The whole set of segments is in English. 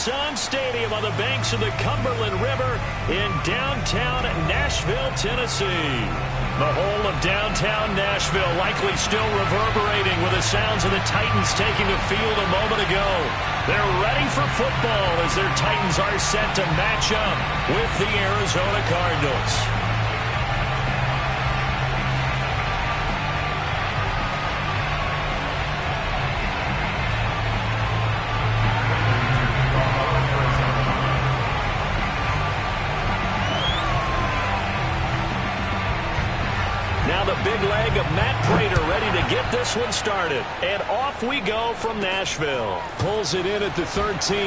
Sun Stadium on the banks of the Cumberland River in downtown Nashville, Tennessee. The whole of downtown Nashville likely still reverberating with the sounds of the Titans taking the field a moment ago. They're ready for football as their Titans are set to match up with the Arizona Cardinals. Now the big leg of Matt Prater ready to get this one started. And off we go from Nashville. Pulls it in at the 13.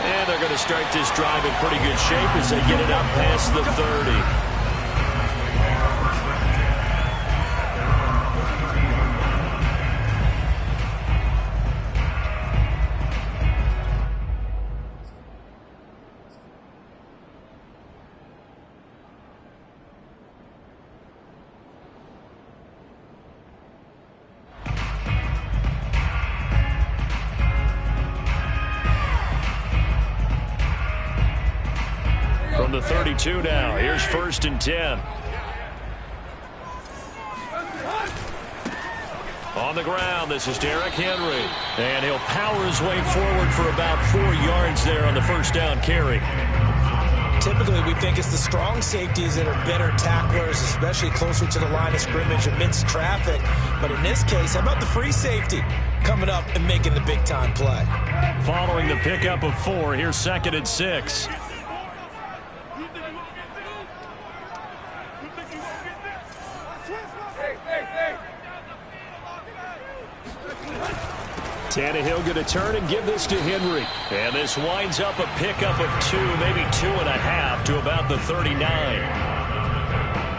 And they're going to start this drive in pretty good shape as they get it up past the 30. From the 32 now, here's 1st and 10. On the ground, this is Derrick Henry. And he'll power his way forward for about 4 yards there on the first down carry. Typically, we think it's the strong safeties that are better tacklers, especially closer to the line of scrimmage amidst traffic. But in this case, how about the free safety coming up and making the big-time play? Following the pickup of 4, here's 2nd and 6. Tannehill going to turn and give this to Henry. And this winds up a pickup of 2, maybe 2.5 to about the 39.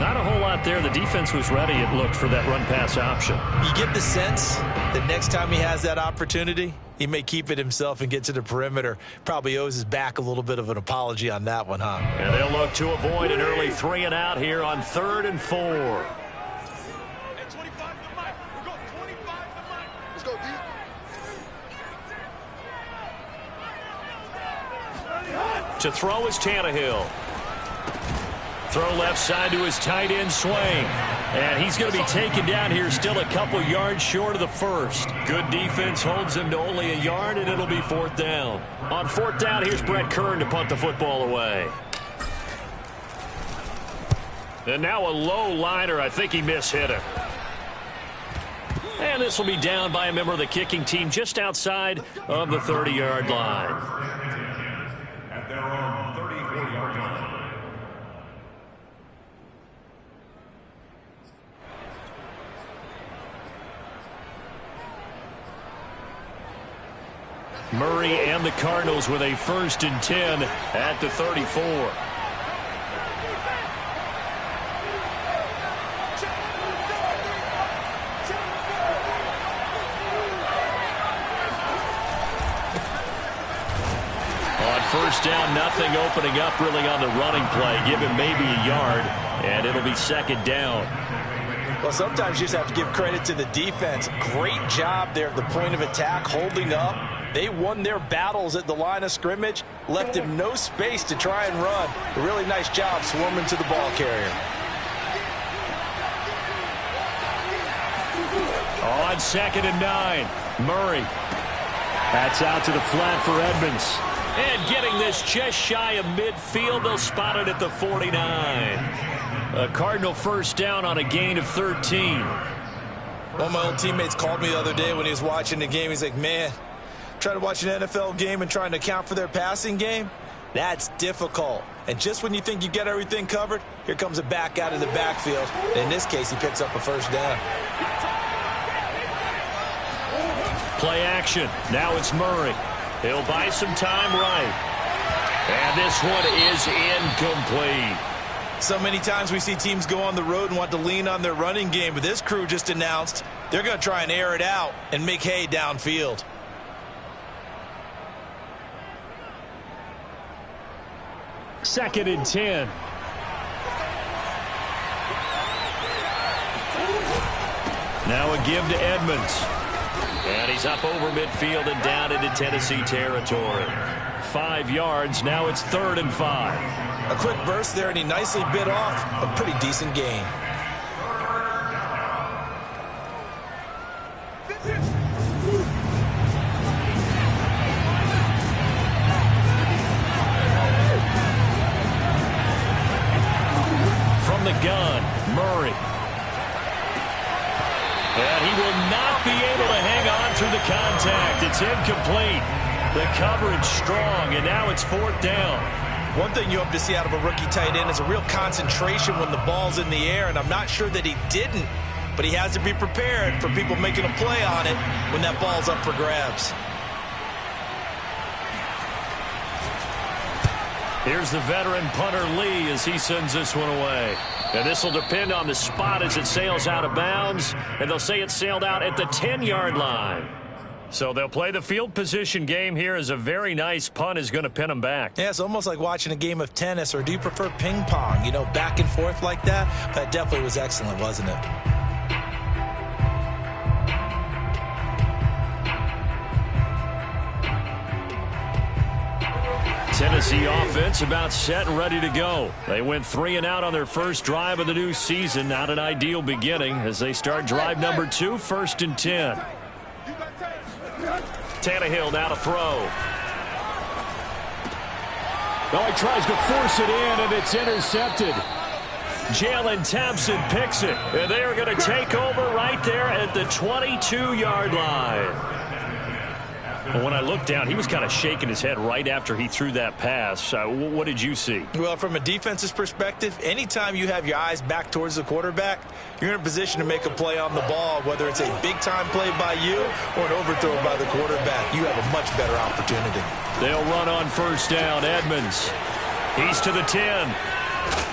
Not a whole lot there. The defense was ready, it looked, for that run-pass option. You get the sense that next time he has that opportunity, he may keep it himself and get to the perimeter. Probably owes his back a little bit of an apology on that one, huh? And they'll look to avoid an early 3 and out here on 3rd and 4. To throw is Tannehill. Throw left side to his tight end swing. And he's going to be taken down here still a couple yards short of the first. Good defense holds him to only a yard, and it'll be 4th down. On 4th down, here's Brett Kern to punt the football away. And now a low liner. I think he mishit it. And this will be down by a member of the kicking team just outside of the 30-yard line. At their own 34-yard line. Murray and the Cardinals with a 1st and 10 at the 34. First down, nothing opening up really on the running play. Give him maybe a yard, and it'll be 2nd down. Well, sometimes you just have to give credit to the defense. Great job there at the point of attack, holding up. They won their battles at the line of scrimmage, left him no space to try and run. A really nice job swarming to the ball carrier. On 2nd and 9, Murray. That's out to the flat for Edmonds. And getting this just shy of midfield, they'll spot it at the 49. A Cardinal first down on a gain of 13. One of my old teammates called me the other day when he was watching the game. He's like, man, trying to watch an NFL game and trying to account for their passing game, that's difficult. And just when you think you get everything covered, here comes a back out of the backfield. And in this case, he picks up a first down. Play action. Now it's Murray. He'll buy some time right. And this one is incomplete. So many times we see teams go on the road and want to lean on their running game, but this crew just announced they're going to try and air it out and make hay downfield. Second and 10. Now a give to Edmonds. And he's up over midfield and down into Tennessee territory. 5 yards. Now it's 3rd and 5. A quick burst there, and he nicely bit off a pretty decent gain. From the gun, Murray. And he will not be able to hang on through the contact. It's incomplete. The coverage strong, and now it's 4th down. One thing you hope to see out of a rookie tight end is a real concentration when the ball's in the air, and I'm not sure that he didn't, but he has to be prepared for people making a play on it when that ball's up for grabs. Here's the veteran punter Lee as he sends this one away. And this will depend on the spot as it sails out of bounds, and they'll say it sailed out at the 10-yard line. So they'll play the field position game here as a very nice punt is going to pin them back. Yeah, it's almost like watching a game of tennis, or do you prefer ping pong? You know, back and forth like that? That definitely was excellent, wasn't it? Tennessee offense about set and ready to go. They went 3 and out on their first drive of the new season. Not an ideal beginning as they start drive number 2, 1st and 10. Tannehill now to throw. Oh, he tries to force it in, and it's intercepted. Jalen Thompson picks it, and they are going to take over right there at the 22-yard line. Well, when I looked down, he was kind of shaking his head right after he threw that pass. What did you see? Well, from a defense's perspective, anytime you have your eyes back towards the quarterback, you're in a position to make a play on the ball, whether it's a big-time play by you or an overthrow by the quarterback. You have a much better opportunity. They'll run on 1st down. Edmonds. He's to the 10.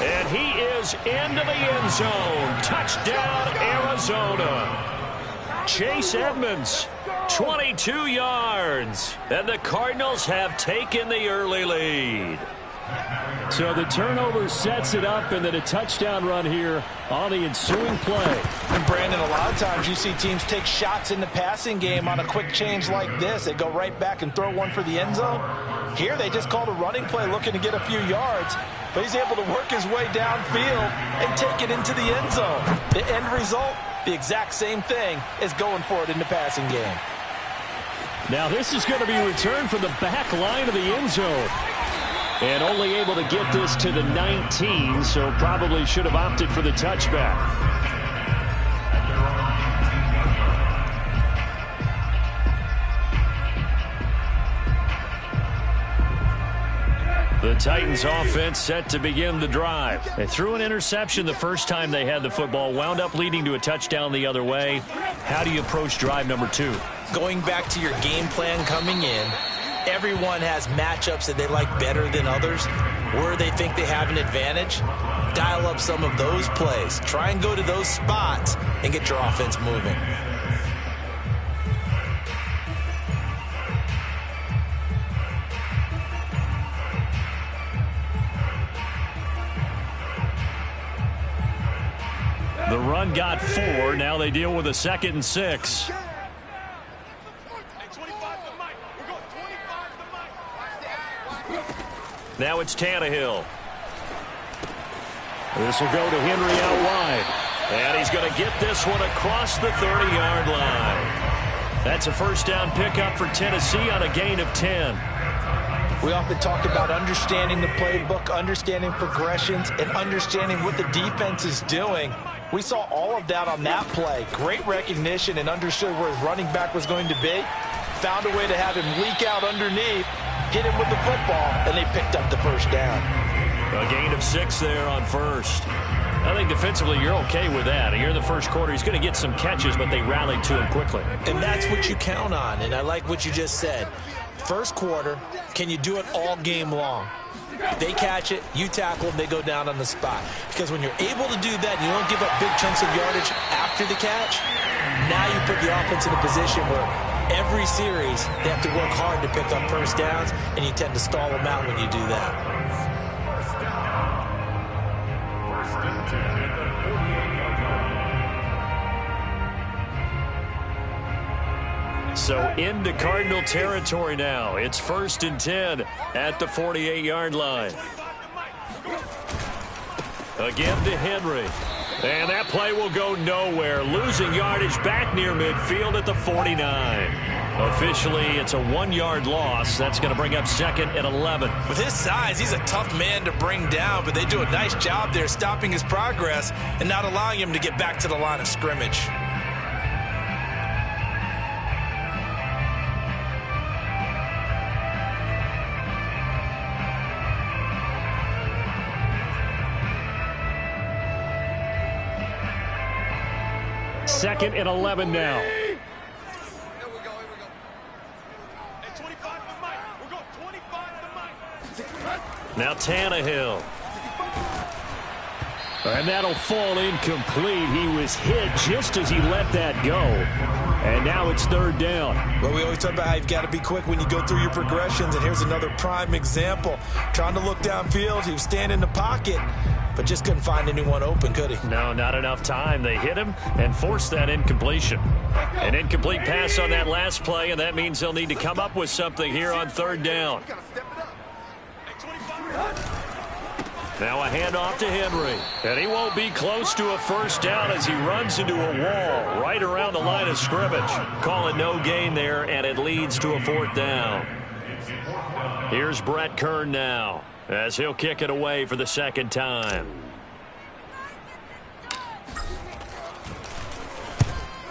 And he is into the end zone. Touchdown, Arizona. Chase Edmonds. 22 yards, and the Cardinals have taken the early lead. So the turnover sets it up, and then a touchdown run here on the ensuing play. And Brandon, a lot of times you see teams take shots in the passing game on a quick change like this. They go right back and throw one for the end zone. Here they just called a running play looking to get a few yards, but he's able to work his way downfield and take it into the end zone. The end result, the exact same thing as going for it in the passing game. Now this is going to be returned from the back line of the end zone. And only able to get this to the 19, so probably should have opted for the touchback. The Titans offense set to begin the drive. They threw an interception the first time they had the football, wound up leading to a touchdown the other way. How do you approach drive number 2? Going back to your game plan coming in, everyone has matchups that they like better than others, where they think they have an advantage. Dial up some of those plays. Try and go to those spots and get your offense moving. The run got 4. Now they deal with a 2nd and 6. Now it's Tannehill. This will go to Henry out wide. And he's going to get this one across the 30-yard line. That's a 1st down pickup for Tennessee on a gain of 10. We often talk about understanding the playbook, understanding progressions, and understanding what the defense is doing. We saw all of that on that play. Great recognition and understood where his running back was going to be. Found a way to have him leak out underneath, hit him with the football, and they picked up the 1st down. A gain of 6 there on 1st. I think defensively you're okay with that. Here in the first quarter, he's going to get some catches, but they rallied to him quickly. And that's what you count on, and I like what you just said. First quarter, can you do it all game long? They catch it, you tackle them, they go down on the spot. Because when you're able to do that, and you don't give up big chunks of yardage after the catch, now you put the offense in a position where every series they have to work hard to pick up 1st downs, and you tend to stall them out when you do that. So into Cardinal territory now. It's 1st and 10 at the 48-yard line. Again to Henry. And that play will go nowhere. Losing yardage back near midfield at the 49. Officially, it's a 1-yard loss. That's going to bring up 2nd and 11. With his size, he's a tough man to bring down, but they do a nice job there stopping his progress and not allowing him to get back to the line of scrimmage. Second and 11 now. Here we go. Hey, 25 to Mike. We're going 25 to Mike. Now Tannehill. And that'll fall incomplete. He was hit just as he let that go. And now it's 3rd down. Well, we always talk about how you've got to be quick when you go through your progressions, and here's another prime example. Trying to look downfield, he was standing in the pocket, but just couldn't find anyone open, could he? No, not enough time. They hit him and forced that incompletion. An incomplete pass on that last play, and that means they'll need to come up with something here on 3rd down. Now a handoff to Henry. And he won't be close to a 1st down as he runs into a wall right around the line of scrimmage. Calling no gain there, and it leads to a 4th down. Here's Brett Kern now, as he'll kick it away for the 2nd time.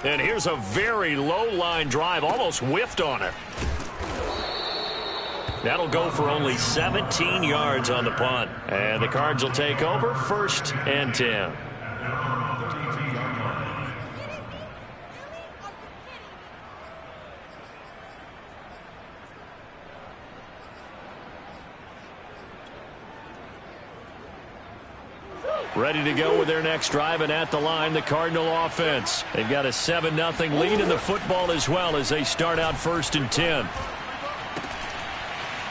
And here's a very low line drive, almost whiffed on it. That'll go for only 17 yards on the punt. And the Cards will take over 1st and 10. Ready to go with their next drive, and at the line, the Cardinal offense. They've got a 7-0 lead in the football as well as they start out 1st and 10.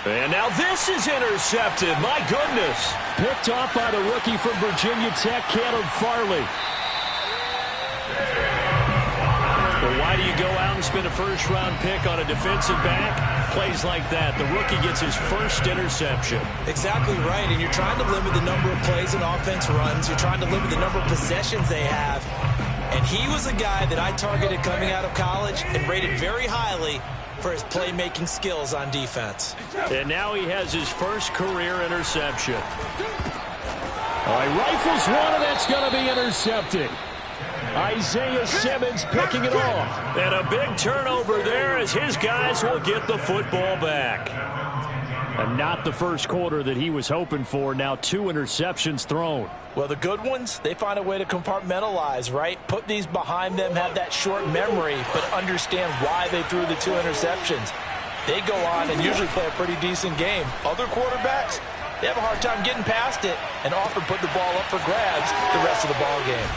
And now this is intercepted. My goodness. Picked off by the rookie from Virginia Tech, Caleb Farley. Well, why do you go out and spend a 1st-round pick on a defensive back? Plays like that. The rookie gets his 1st interception. Exactly right, and you're trying to limit the number of plays an offense runs. You're trying to limit the number of possessions they have. And he was a guy that I targeted coming out of college and rated very highly for his playmaking skills on defense. And now he has his 1st career interception. All right, rifles one, and that's going to be intercepted. Isaiah Simmons picking it off. And a big turnover there as his guys will get the football back. And not the 1st quarter that he was hoping for. Now 2 interceptions thrown. Well, the good ones, they find a way to compartmentalize, right? Put these behind them, have that short memory, but understand why they threw the 2 interceptions. They go on and usually play a pretty decent game. Other quarterbacks, they have a hard time getting past it and often put the ball up for grabs the rest of the ball game.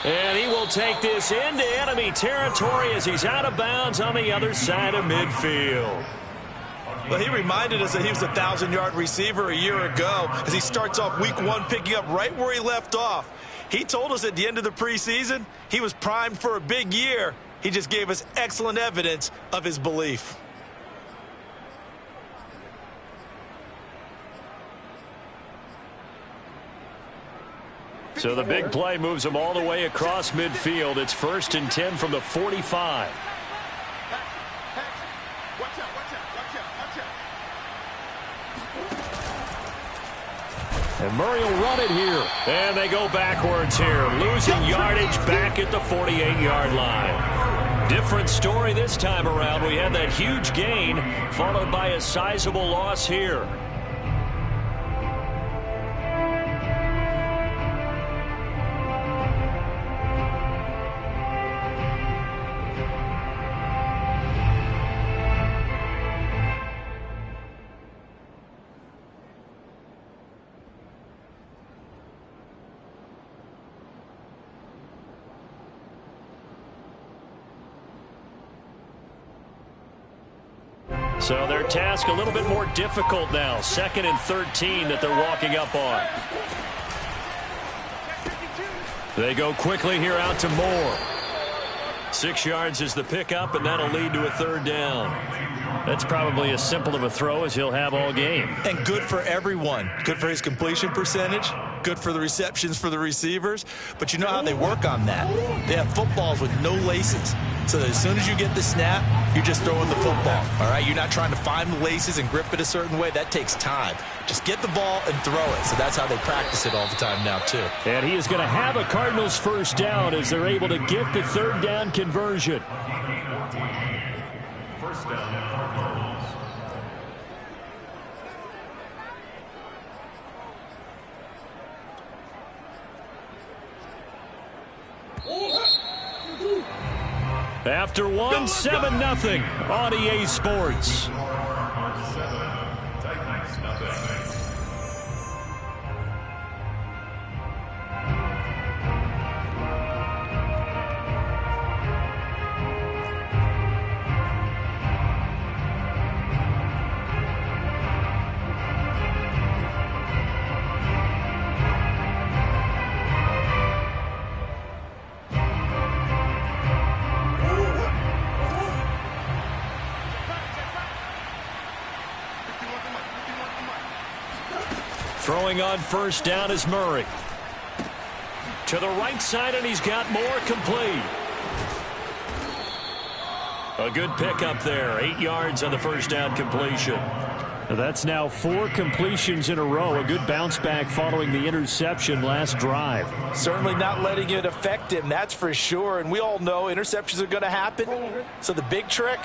And he will take this into enemy territory as he's out of bounds on the other side of midfield. Well, he reminded us that he was a 1,000-yard receiver a year ago as he starts off week 1 picking up right where he left off. He told us at the end of the preseason he was primed for a big year. He just gave us excellent evidence of his belief. So the big play moves him all the way across midfield. It's 1st and 10 from the 45. And Murray will run it here. And they go backwards here. Losing yardage back at the 48-yard line. Different story this time around. We had that huge gain followed by a sizable loss here. So their task a little bit more difficult now. 2nd and 13 that they're walking up on. They go quickly here out to Moore. 6 yards is the pickup, and that'll lead to a 3rd down. That's probably as simple of a throw as he'll have all game. And good for everyone. Good for his completion percentage. Good for the receptions for the receivers. But you know how they work on that. They have footballs with no laces. So that as soon as you get the snap, you're just throwing the football. All right? You're not trying to find the laces and grip it a certain way. That takes time. Just get the ball and throw it. So that's how they practice it all the time now, too. And he is going to have a Cardinals 1st down as they're able to get the 3rd down conversion. 1st down, Cardinals. After 1, 7-0 on EA Sports. Titans, nothing. Throwing on 1st down is Murray. To the right side, and he's got more complete. A good pickup there. 8 yards on the 1st down completion. That's now 4 completions in a row. A good bounce back following the interception last drive. Certainly not letting it affect him, that's for sure. And we all know interceptions are going to happen. So the big trick,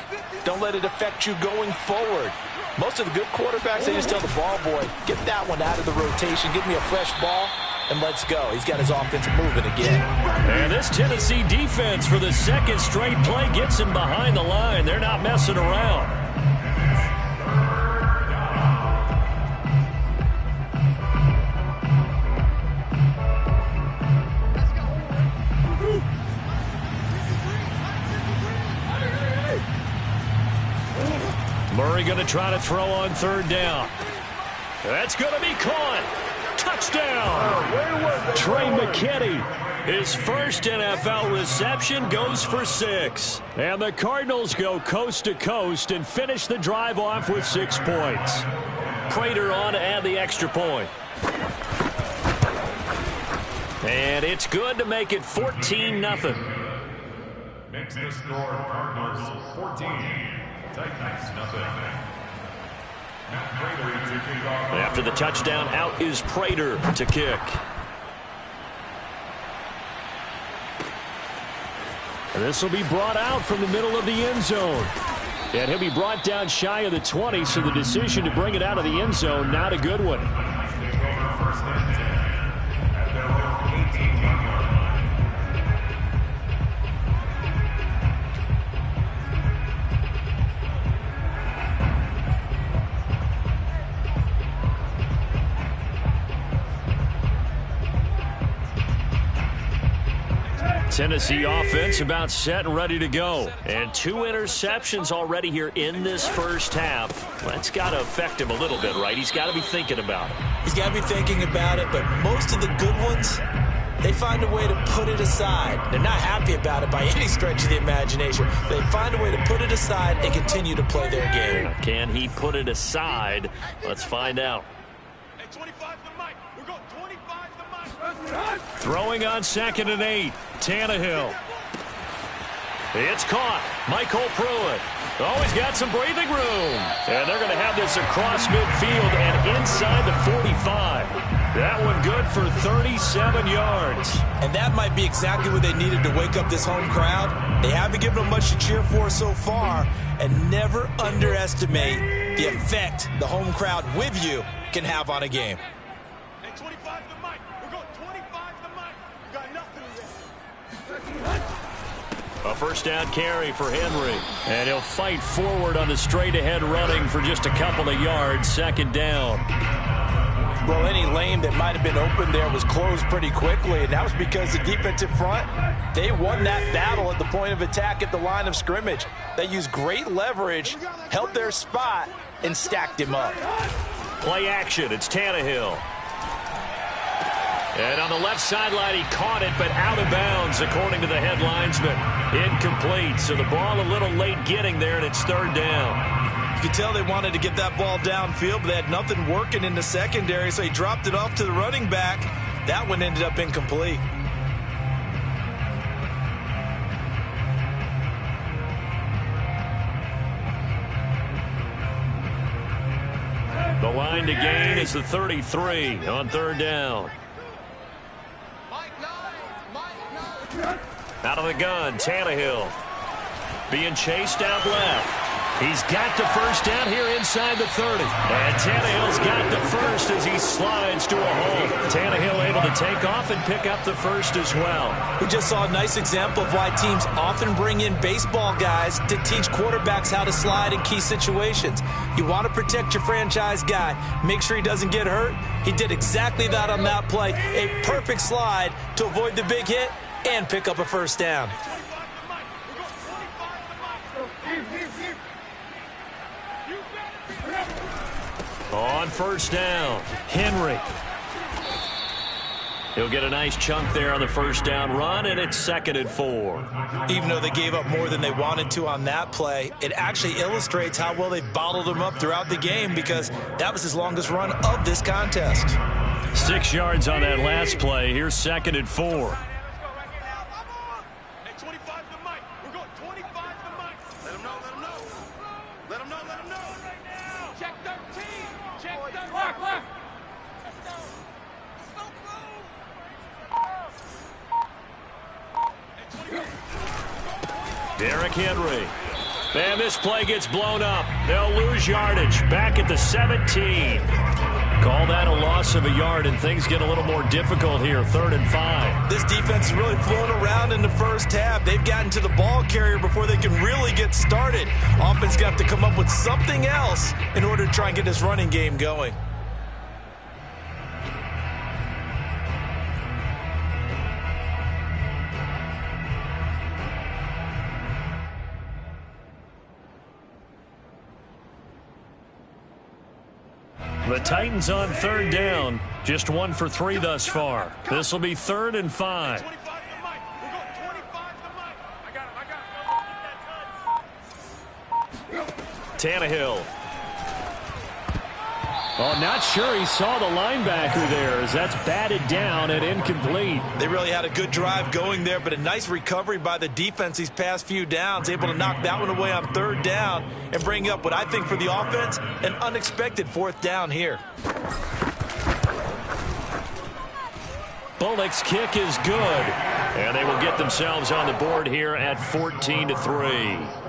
don't let it affect you going forward. Most of the good quarterbacks, they just tell the ball boy, get that one out of the rotation, give me a fresh ball, and let's go. He's got his offense moving again. And this Tennessee defense for the 2nd straight play gets him behind the line. They're not messing around. Murray going to try to throw on 3rd down. That's going to be caught. Touchdown. Trey McKinney. His 1st NFL reception goes for 6. And the Cardinals go coast to coast and finish the drive off with 6 points. Prater on to add the extra point. And it's good to make it 14-0. Makes the score Cardinals 14. Titans, nothing. After the touchdown, out is Prater to kick. And this will be brought out from the middle of the end zone. And he'll be brought down shy of the 20, so the decision to bring it out of the end zone, not a good one. First and 10 at their own 18-yard line. Tennessee offense about set and ready to go. And 2 interceptions already here in this 1st half. That's got to affect him a little bit, right? He's got to be thinking about it. He's got to be thinking about it, but most of the good ones, they find a way to put it aside. They're not happy about it by any stretch of the imagination. They find a way to put it aside and continue to play their game. Can he put it aside? Let's find out. Hey, 25 to Mike. We're going 25 to Mike. Throwing on 2nd and 8. Tannehill. It's caught. Michael Pruitt. Oh, he's got some breathing room. And they're going to have this across midfield and inside the 45. That one good for 37 yards. And that might be exactly what they needed to wake up this home crowd. They haven't given them much to cheer for so far. And never underestimate the effect the home crowd with you can have on a game. Hey, 25 to Mike. We're going 25 to Mike. You got nothing there. A 1st down carry for Henry. And he'll fight forward on the straight-ahead running for just a couple of yards. 2nd down. Well, any lane that might have been open there was closed pretty quickly, and that was because the defensive front, they won that battle at the point of attack at the line of scrimmage. They used great leverage, held their spot, and stacked him up. Play action. It's Tannehill. And on the left sideline, he caught it, but out of bounds, according to the head linesman. Incomplete, so the ball a little late getting there, and it's third down. You could tell they wanted to get that ball downfield, but they had nothing working in the secondary, so he dropped it off to the running back. That one ended up incomplete. The line to gain is the 33 on third down. Out of the gun, Tannehill. Being chased out left. He's got the first down here inside the 30. And Tannehill's got the first as he slides to a hole. Tannehill able to take off and pick up the first as well. We just saw a nice example of why teams often bring in baseball guys to teach quarterbacks how to slide in key situations. You want to protect your franchise guy. Make sure he doesn't get hurt. He did exactly that on that play. A perfect slide to avoid the big hit and pick up a first down. On first down, Henry. He'll get a nice chunk there on the first down run, and it's 2nd and 4. Even though they gave up more than they wanted to on that play, it actually illustrates how well they bottled him up throughout the game because that was his longest run of this contest. 6 yards on that last play. Here's 2nd and 4. Derrick Henry. And this play gets blown up. They'll lose yardage. Back at the 17. Call that a loss of a yard, and things get a little more difficult here. 3rd and 5. This defense is really flown around in the first half. They've gotten to the ball carrier before they can really get started. Offense got to come up with something else in order to try and get this running game going. The Titans on 3rd down. Just 1 for 3 thus far. This will be 3rd and 5. Tannehill. Oh, not sure he saw the linebacker there as that's batted down and incomplete. They really had a good drive going there, but a nice recovery by the defense these past few downs, able to knock that one away on 3rd down and bring up what I think for the offense, an unexpected 4th down here. Bullock's kick is good, and they will get themselves on the board here at 14-3.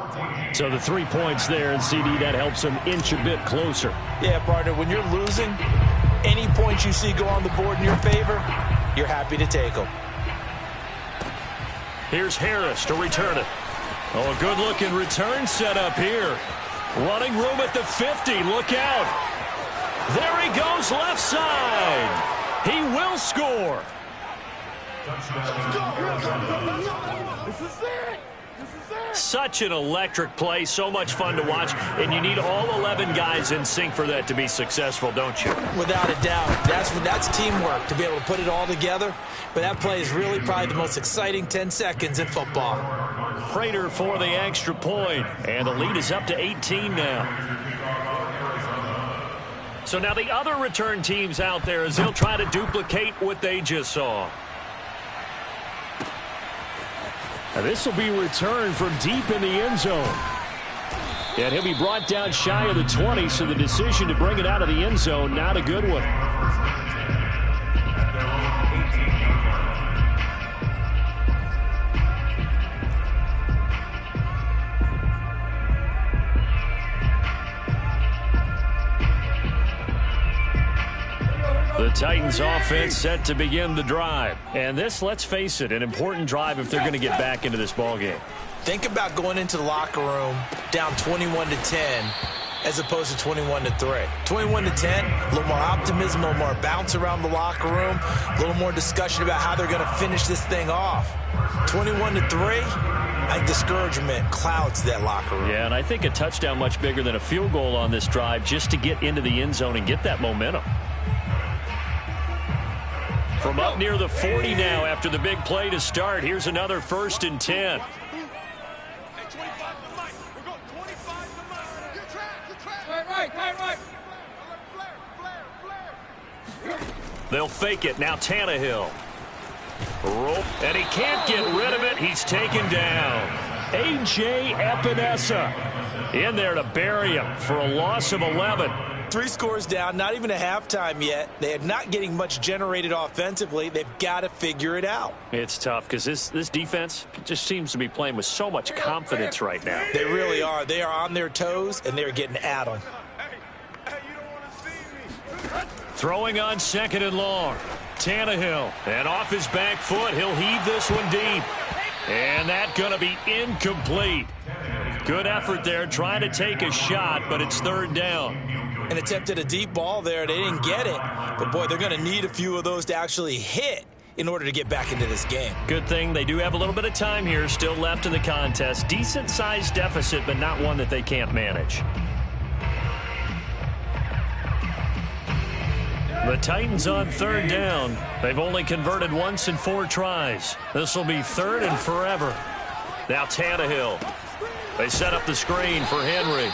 So the 3 points there, and CD, that helps them inch a bit closer. Yeah, partner, when you're losing, any points you see go on the board in your favor, you're happy to take them. Here's Harris to return it. Oh, a good-looking return set up here. Running room at the 50. Look out. There he goes left side. He will score. This is it. Such an electric play, so much fun to watch, and you need all 11 guys in sync for that to be successful, don't you? Without a doubt. That's teamwork, to be able to put it all together. But that play is really probably the most exciting 10 seconds in football. Prater for the extra point, and the lead is up to 18 now. So now the other return teams out there as they'll try to duplicate what they just saw. And this will be returned from deep in the end zone. And he'll be brought down shy of the 20, so the decision to bring it out of the end zone, not a good one. The Titans offense set to begin the drive. And this, let's face it, an important drive if they're going to get back into this ballgame. Think about going into the locker room down 21-10 as opposed to 21-3. 21-10, a little more optimism, a little more bounce around the locker room, a little more discussion about how they're going to finish this thing off. 21-3, I think discouragement clouds that locker room. Yeah, and I think a touchdown much bigger than a field goal on this drive just to get into the end zone and get that momentum. From up near the 40 now after the big play to start. Here's another 1st and 10. Hey, 25 to Mike. We're going 25 to Mike. Good track, good track. Right. Flare. They'll fake it. Now Tannehill. Rope, and he can't get rid of it. He's taken down. A.J. Epinesa in there to bury him for a loss of 11. 3 scores down, not even a halftime yet. They are not getting much generated offensively. They've got to figure it out. It's tough because this defense just seems to be playing with so much confidence right now. They really are. They are on their toes, and they're getting at them. Hey, you don't want to see me. Throwing on 2nd and long. Tannehill, and off his back foot, he'll heave this one deep. And that's going to be incomplete. Good effort there, trying to take a shot, but it's 3rd down. And attempted a deep ball there. They didn't get it. But, boy, they're going to need a few of those to actually hit in order to get back into this game. Good thing they do have a little bit of time here still left in the contest. Decent-sized deficit, but not one that they can't manage. The Titans on 3rd down. They've only converted once in 4 tries. This will be 3rd and forever. Now Tannehill. They set up the screen for Henry.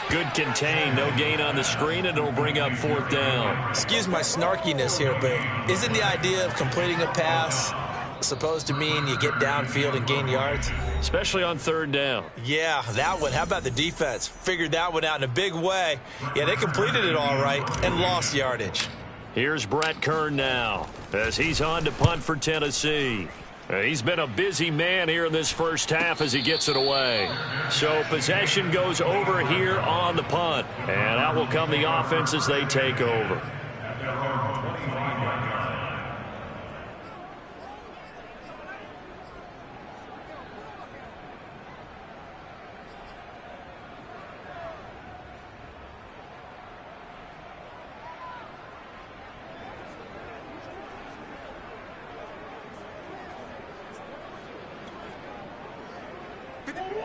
Good contain, no gain on the screen, and it'll bring up 4th down. Excuse my snarkiness here, but isn't the idea of completing a pass supposed to mean you get downfield and gain yards? Especially on 3rd down. Yeah, that one. How about the defense? Figured that one out in a big way. Yeah, they completed it all right and lost yardage. Here's Brett Kern now as he's on to punt for Tennessee. He's been a busy man here in this first half as he gets it away. So possession goes over here on the punt. And out will come the offense as they take over.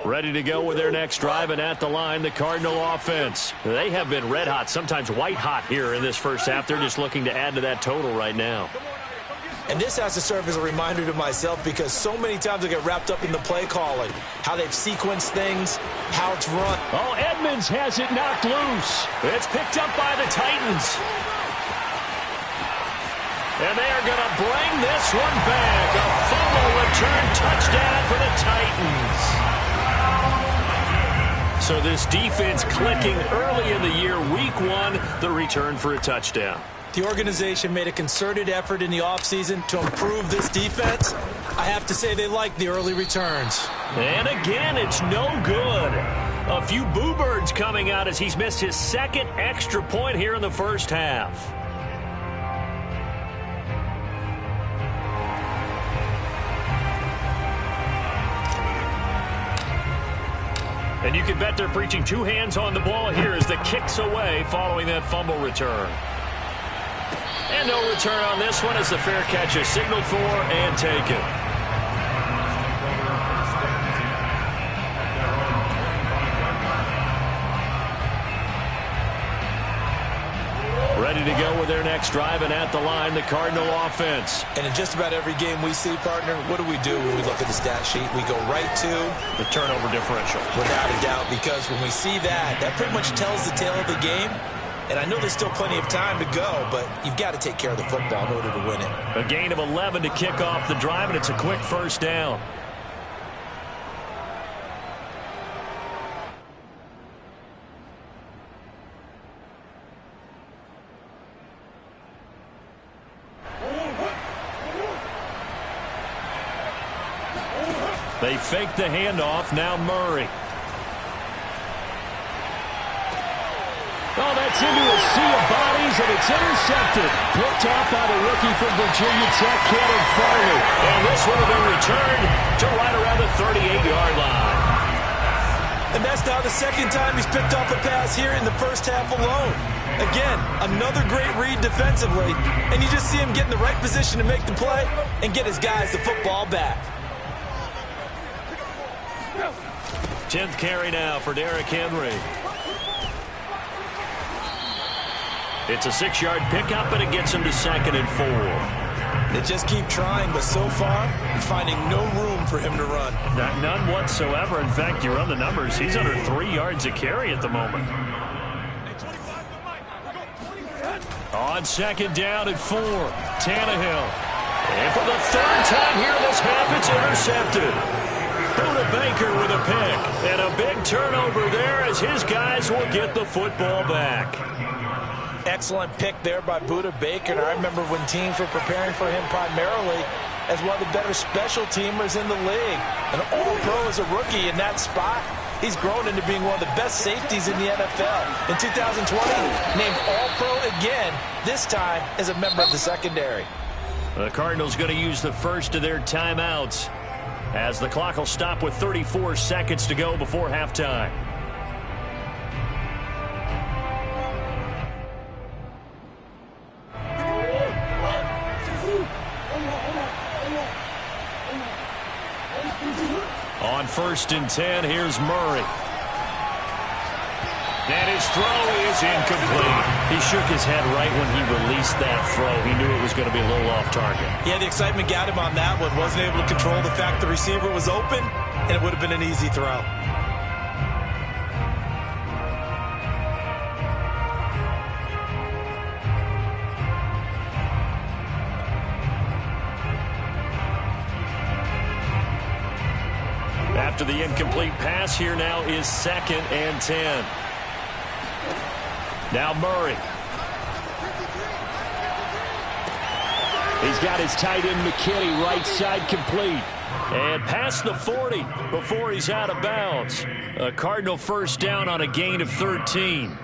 Ready to go with their next drive, and at the line, the Cardinal offense. They have been red hot, sometimes white hot here in this first half. They're just looking to add to that total right now. And this has to serve as a reminder to myself because so many times I get wrapped up in the play calling, how they've sequenced things, how it's run. Oh, Edmonds has it knocked loose. It's picked up by the Titans. And they are going to bring this one back. A fumble return touchdown for the Titans. So this defense clicking early in the year, week 1, the return for a touchdown. The organization made a concerted effort in the offseason to improve this defense. I have to say they like the early returns. And again, it's no good. A few boo birds coming out as he's missed his 2nd extra point here in the first half. And you can bet they're preaching 2 hands on the ball here as the kick's away following that fumble return. And no return on this one as the fair catch is signaled for and taken. Ready to go with their next drive, and at the line, the Cardinal offense. And in just about every game we see, partner, what do we do when we look at the stat sheet? We go right to the turnover differential. Without a doubt, because when we see that, that pretty much tells the tale of the game. And I know there's still plenty of time to go, but you've got to take care of the football in order to win it. A gain of 11 to kick off the drive, and it's a quick 1st down. They fake the handoff. Now Murray. Oh, that's into a sea of bodies, and it's intercepted. Picked off by the rookie from Virginia Tech, Cannon Farley. And this one will be returned to right around the 38-yard line. And that's now the 2nd time he's picked off a pass here in the first half alone. Again, another great read defensively, and you just see him get in the right position to make the play and get his guys the football back. 10th carry now for Derrick Henry. It's a 6-yard pickup, and it gets him to 2nd and 4. They just keep trying, but so far, you're finding no room for him to run. None whatsoever. In fact, you run the numbers. He's under 3 yards a carry at the moment. On second down at 4, Tannehill. And for the third time here this half, it's intercepted. Buda Baker with a pick. And a big turnover there as his guys will get the football back. Excellent pick there by Buda Baker. And I remember when teams were preparing for him primarily as one of the better special teamers in the league. An all-pro as a rookie in that spot. He's grown into being one of the best safeties in the NFL. In 2020, named all-pro again, this time as a member of the secondary. The Cardinals going to use the first of their timeouts as the clock will stop with 34 seconds to go before halftime. On 1st and 10, here's Murray. And his throw is incomplete. He shook his head right when he released that throw. He knew it was going to be a little off target. Yeah, the excitement got him on that one. Wasn't able to control the fact the receiver was open, and it would have been an easy throw. After the incomplete pass, here now is 2nd and 10. Now Murray. He's got his tight end McKinney right side complete. And past the 40 before he's out of bounds. A Cardinal first down on a gain of 13.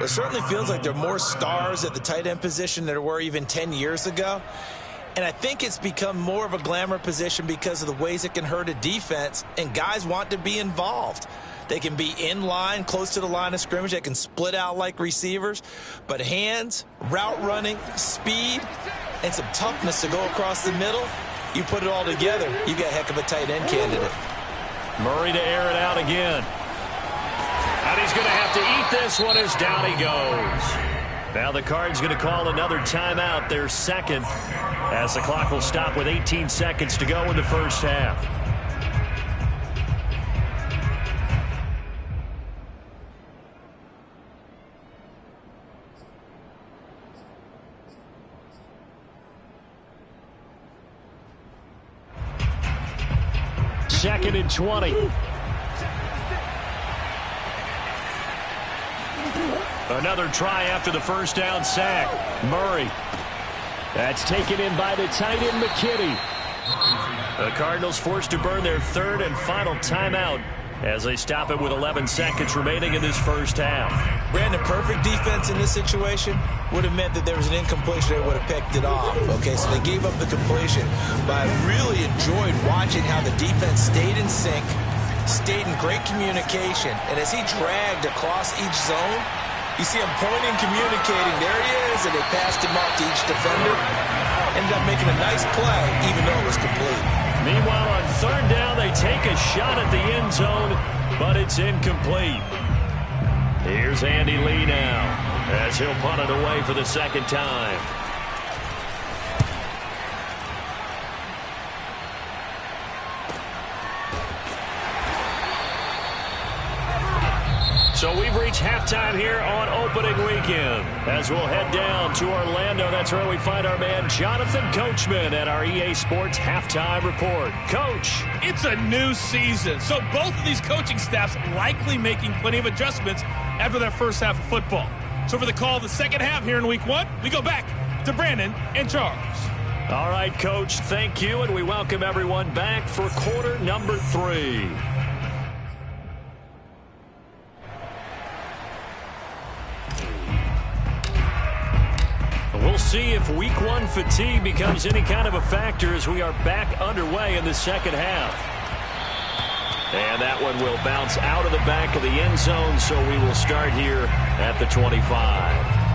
It certainly feels like there are more stars at the tight end position than there were even 10 years ago. And I think it's become more of a glamour position because of the ways it can hurt a defense, and guys want to be involved. They can be in line, close to the line of scrimmage. They can split out like receivers. But hands, route running, speed, and some toughness to go across the middle, you put it all together, you got a heck of a tight end candidate. Murray to air it out again. And he's going to have to eat this one as down he goes. Now the Cards going to call another timeout, their second, as the clock will stop with 18 seconds to go in the first half. Second and 20. Another try after the first down sack. Murray. That's taken in by the tight end McKinney. The Cardinals forced to burn their third and final timeout as they stop it with 11 seconds remaining in this first half. Brandon, perfect defense in this situation would have meant that there was an incompletion. They would have picked it off. Okay, so they gave up the completion. But I really enjoyed watching how the defense stayed in sync, stayed in great communication. And as he dragged across each zone, you see him pointing, communicating. There he is, and they passed him off to each defender. Ended up making a nice play, even though it was complete. Meanwhile, on third down, they take a shot at the end zone, but it's incomplete. Here's Andy Lee now, as he'll punt it away for the second time. So we've reached halftime here on opening weekend. As we'll head down to Orlando, that's where we find our man Jonathan Coachman at our EA Sports Halftime Report. Coach. It's a new season, so both of these coaching staffs likely making plenty of adjustments after their first half of football. So for the call of the second half here in Week 1, we go back to Brandon and Charles. All right, Coach, thank you, and we welcome everyone back for quarter number 3. We'll see if Week 1 fatigue becomes any kind of a factor as we are back underway in the second half. And that one will bounce out of the back of the end zone, so we will start here at the 25.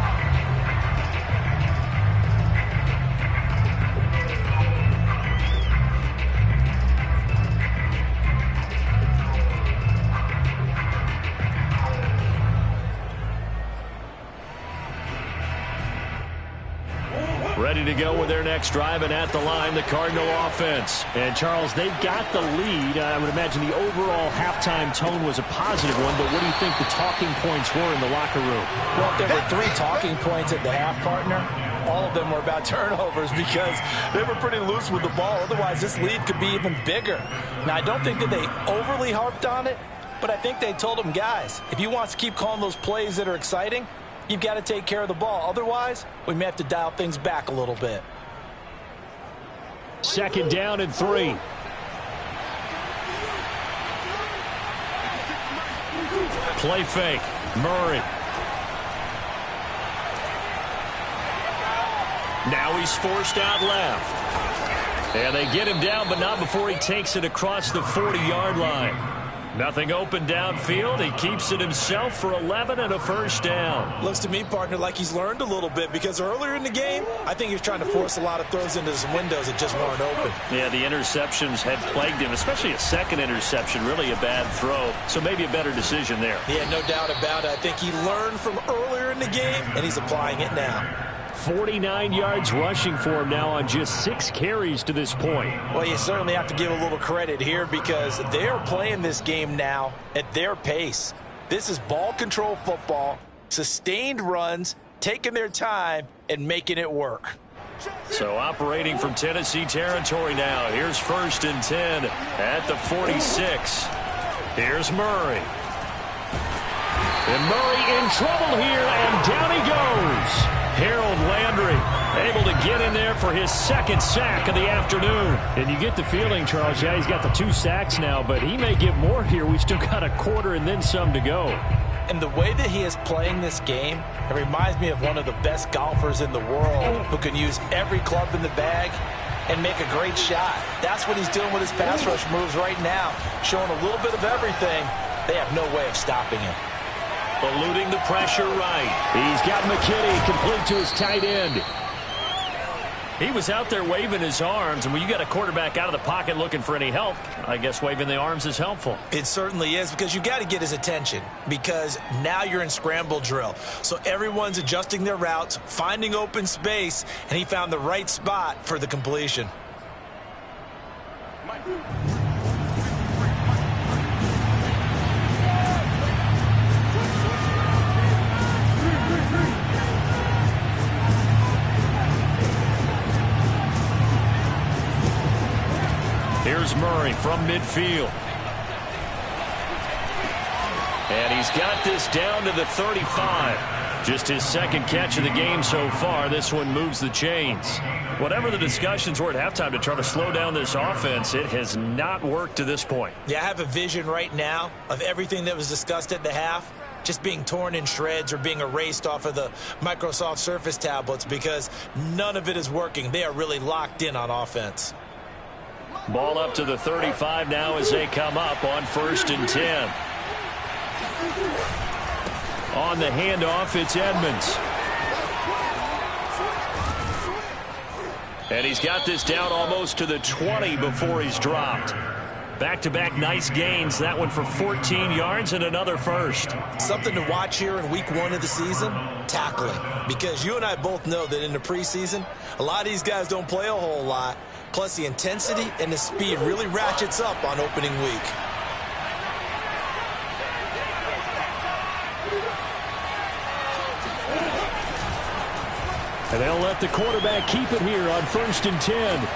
Ready to go with their next drive, and at the line, the Cardinal offense. And, Charles, they've got the lead. I would imagine the overall halftime tone was a positive one, but what do you think the talking points were in the locker room? Well, if there were 3 talking points at the half, partner, all of them were about turnovers because they were pretty loose with the ball. Otherwise, this lead could be even bigger. Now, I don't think that they overly harped on it, but I think they told them, guys, if you want to keep calling those plays that are exciting, you've got to take care of the ball. Otherwise, we may have to dial things back a little bit. 2nd down and 3. Play fake. Murray. Now he's forced out left. And they get him down, but not before he takes it across the 40-yard line. Nothing open downfield. He keeps it himself for 11 and a first down. Looks to me, partner, like he's learned a little bit because earlier in the game, I think he was trying to force a lot of throws into some windows that just weren't open. Yeah, the interceptions had plagued him, especially a second interception, really a bad throw. So maybe a better decision there. Yeah, no doubt about it. I think he learned from earlier in the game, and he's applying it now. 49 yards rushing for him now on just 6 carries to this point. Well, you certainly have to give a little credit here because they are playing this game now at their pace. This is ball control football, sustained runs, taking their time, and making it work. So operating from Tennessee territory now. Here's 1st and 10 at the 46. Here's Murray. And Murray in trouble here, and down he goes. Harold Landry able to get in there for his 2nd sack of the afternoon. And you get the feeling, Charles, yeah, he's got the 2 sacks now, but he may get more here. We still got a quarter and then some to go. And the way that he is playing this game, it reminds me of one of the best golfers in the world who can use every club in the bag and make a great shot. That's what he's doing with his pass rush moves right now, showing a little bit of everything. They have no way of stopping him. Eluding the pressure right. He's got McKinney complete to his tight end. He was out there waving his arms, and when you got a quarterback out of the pocket looking for any help, I guess waving the arms is helpful. It certainly is because you got to get his attention because now you're in scramble drill. So everyone's adjusting their routes, finding open space, and he found the right spot for the completion. Here's Murray from midfield. And he's got this down to the 35. Just his 2nd catch of the game so far. This one moves the chains. Whatever the discussions were at halftime to try to slow down this offense, it has not worked to this point. Yeah, I have a vision right now of everything that was discussed at the half just being torn in shreds or being erased off of the Microsoft Surface tablets because none of it is working. They are really locked in on offense. Ball up to the 35 now as they come up on 1st and 10. On the handoff, it's Edmonds. And he's got this down almost to the 20 before he's dropped. Back-to-back nice gains. That one for 14 yards and another first. Something to watch here in week 1 of the season, tackling. Because you and I both know that in the preseason, a lot of these guys don't play a whole lot. Plus, the intensity and the speed really ratchets up on opening week. And they'll let the quarterback keep it here on 1st and 10.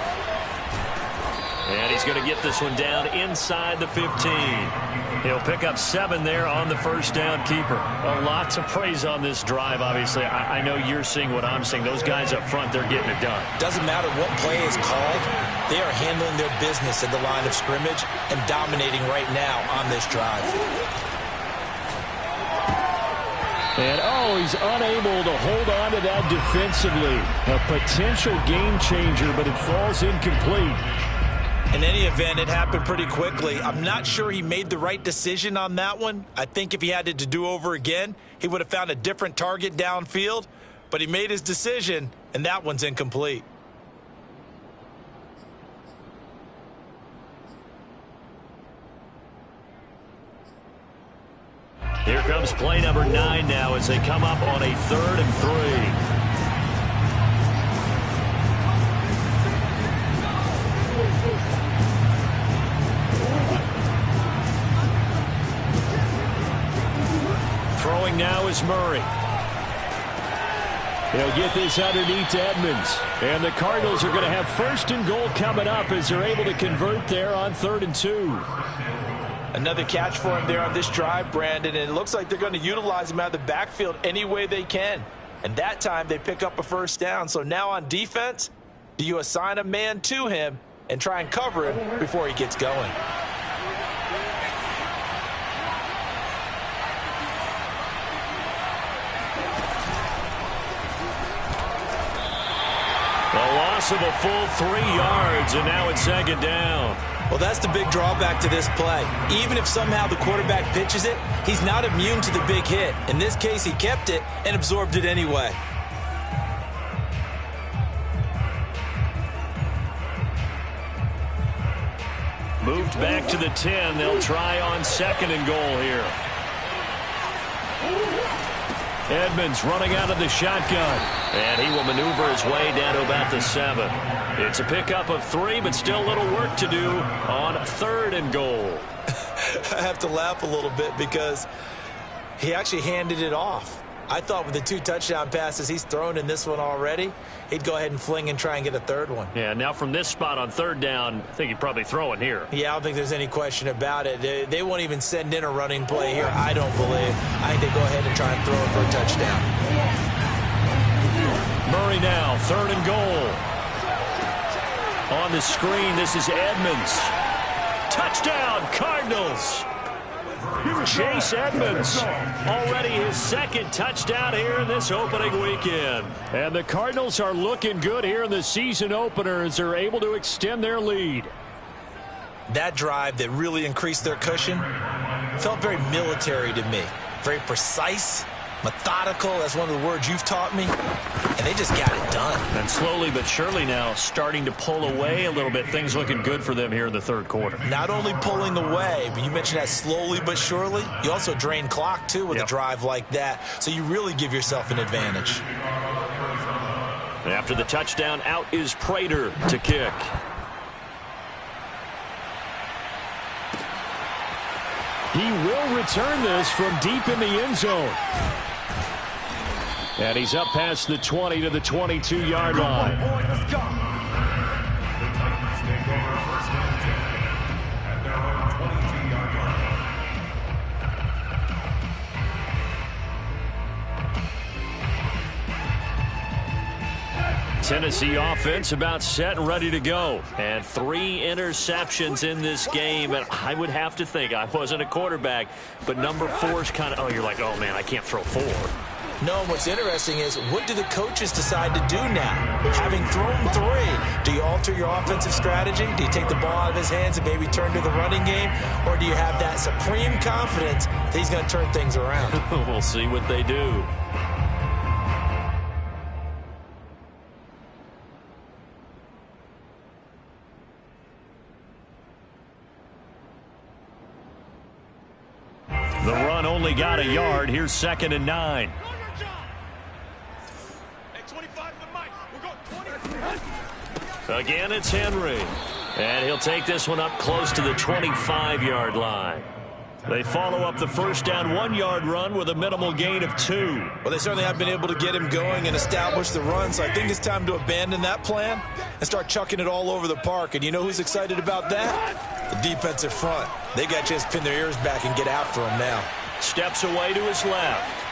And he's going to get this one down inside the 15. He'll pick up 7 there on the first down keeper. A lot to praise on this drive, obviously. I know you're seeing what I'm seeing. Those guys up front, they're getting it done. Doesn't matter what play is called. They are handling their business at the line of scrimmage and dominating right now on this drive. And, he's unable to hold on to that defensively. A potential game changer, but it falls incomplete. In any event, it happened pretty quickly. I'm not sure he made the right decision on that one. I think if he had it to do over again, he would have found a different target downfield. But he made his decision, and that one's incomplete. Here comes play number 9 now as they come up on a 3rd and 3. is Murray. He'll get this underneath to Edmonds. And the Cardinals are going to have 1st and goal coming up as they're able to convert there on 3rd and 2. Another catch for him there on this drive, Brandon, and it looks like they're going to utilize him out of the backfield any way they can. And that time they pick up a 1st down. So now on defense, do you assign a man to him and try and cover him before he gets going? A loss of a full 3 yards, and now it's 2nd down. Well, that's the big drawback to this play. Even if somehow the quarterback pitches it, he's not immune to the big hit. In this case, he kept it and absorbed it anyway. Moved back to the 10. They'll try on 2nd and goal here. Edmonds running out of the shotgun. And he will maneuver his way down to about the 7. It's a pickup of 3, but still a little work to do on 3rd and goal. I have to laugh a little bit because he actually handed it off. I thought with the 2 touchdown passes he's thrown in this one already, he'd go ahead and fling and try and get a 3rd one. Yeah, now from this spot on 3rd down, I think he'd probably throw it here. Yeah, I don't think there's any question about it. They won't even send in a running play here, I don't believe. I think they go ahead and try and throw it for a touchdown. Murray now, 3rd and goal. On the screen, this is Edmonds. Touchdown, Cardinals. Chase Edmonds, already his 2nd touchdown here in this opening weekend. And the Cardinals are looking good here in the season opener as they're able to extend their lead. That drive that really increased their cushion felt very military to me. Very precise, methodical, that's one of the words you've taught me. And they just got it done. And slowly but surely now starting to pull away a little bit. Things looking good for them here in the 3rd quarter. Not only pulling away, but you mentioned that slowly but surely. You also drain clock, too, with a drive like that. So you really give yourself an advantage. After the touchdown, out is Prater to kick. He will return this from deep in the end zone. And he's up past the 20 to the 22-yard line. The Titans take over 1st and 10 at their own 22-yard line. Tennessee offense about set and ready to go. And 3 interceptions in this game. And I would have to think, I wasn't a quarterback, but number 4 is kind of, oh, you're like, oh, man, I can't throw 4. No, what's interesting is what do the coaches decide to do now? Having thrown 3, do you alter your offensive strategy? Do you take the ball out of his hands and maybe turn to the running game? Or do you have that supreme confidence that he's going to turn things around? We'll see what they do. The run only got a yard. Here's 2nd and 9. Again, it's Henry. And he'll take this one up close to the 25-yard line. They follow up the 1st down 1-yard run with a minimal gain of 2. Well, they certainly have been able to get him going and establish the run, so I think it's time to abandon that plan and start chucking it all over the park. And you know who's excited about that? The defensive front. They got to just pin their ears back and get after him now. Steps away to his left.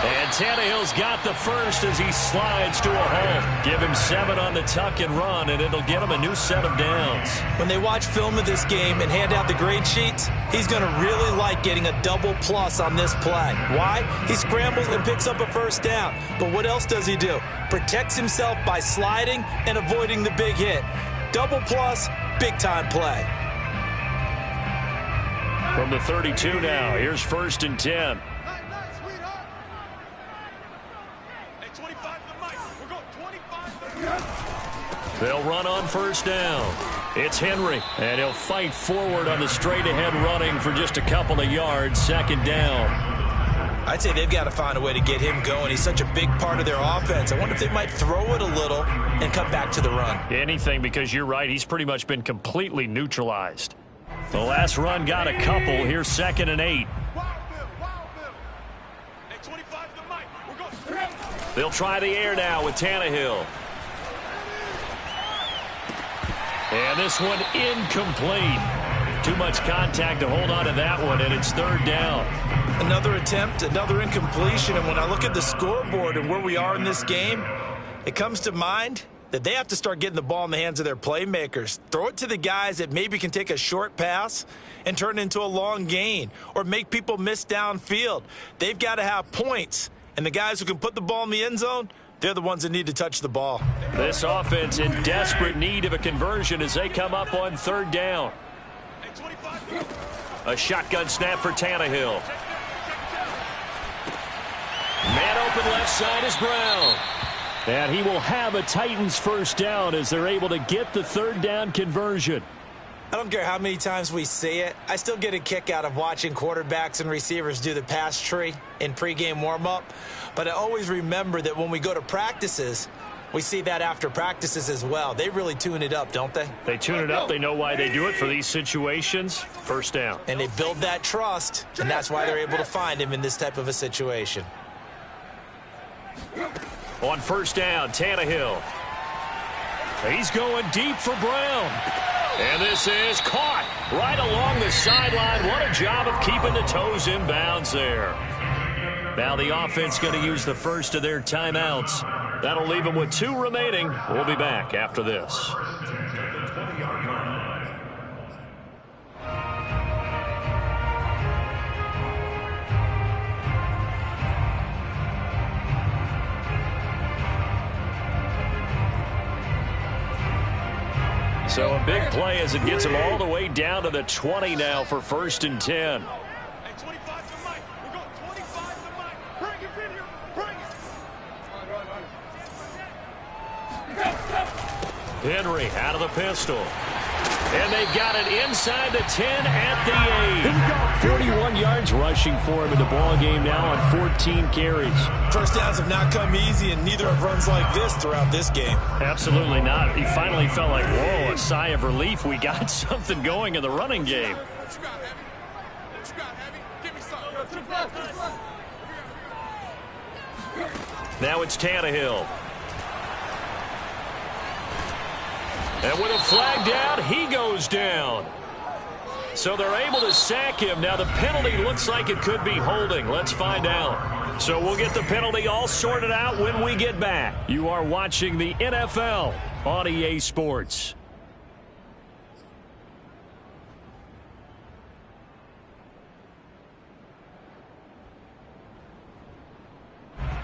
And Tannehill's got the first as he slides to a hole. Give him 7 on the tuck and run, and it'll get him a new set of downs. When they watch film of this game and hand out the grade sheets, he's going to really like getting a double plus on this play. Why? He scrambles and picks up a 1st down. But what else does he do? Protects himself by sliding and avoiding the big hit. Double plus, big-time play. From the 32 now, here's 1st and 10. They'll run on 1st down. It's Henry, and he'll fight forward on the straight-ahead running for just a couple of yards. 2nd down. I'd say they've got to find a way to get him going. He's such a big part of their offense. I wonder if they might throw it a little and come back to the run. Anything, because you're right. He's pretty much been completely neutralized. The last run got a couple. Here's 2nd and 8. They'll try the air now with Tannehill. And this one incomplete. Too much contact to hold on to that one, and it's third down. Another attempt, another incompletion, and when I look at the scoreboard and where we are in this game, it comes to mind that they have to start getting the ball in the hands of their playmakers. Throw it to the guys that maybe can take a short pass and turn it into a long gain or make people miss downfield. They've got to have points, and the guys who can put the ball in the end zone, they're the ones that need to touch the ball. This offense in desperate need of a conversion as they come up on third down. A shotgun snap for Tannehill. Man open left side is Brown. And he will have a Titans first down as they're able to get the third down conversion. I don't care how many times we see it. I still get a kick out of watching quarterbacks and receivers do the pass tree in pregame warm-up. But I always remember that when we go to practices, we see that after practices as well. They really tune it up, don't they? They tune it up. They know why they do it for these situations. First down. And they build that trust, and that's why they're able to find him in this type of a situation. On first down, Tannehill. He's going deep for Brown. And this is caught right along the sideline. What a job of keeping the toes in bounds there. Now the offense going to use the first of their timeouts. That'll leave them with 2 remaining. We'll be back after this. So a big play as it gets them all the way down to the 20 now for 1st and 10. Hey, 25 to Mike. We're going 25 to Mike. Bring it in here. Bring it. Henry out of the pistol. And they've got it inside the 10 at the 8. 41 yards rushing for him in the ball game now on 14 carries. First downs have not come easy, and neither have runs like this throughout this game. Absolutely not. He finally felt like, whoa, a sigh of relief. We got something going in the running game. What you got, Heavy? What you got, Heavy? Give me something. Now it's Tannehill. And with a flag down, he goes down. So they're able to sack him. Now the penalty looks like it could be holding. Let's find out. So we'll get the penalty all sorted out when we get back. You are watching the NFL on EA Sports.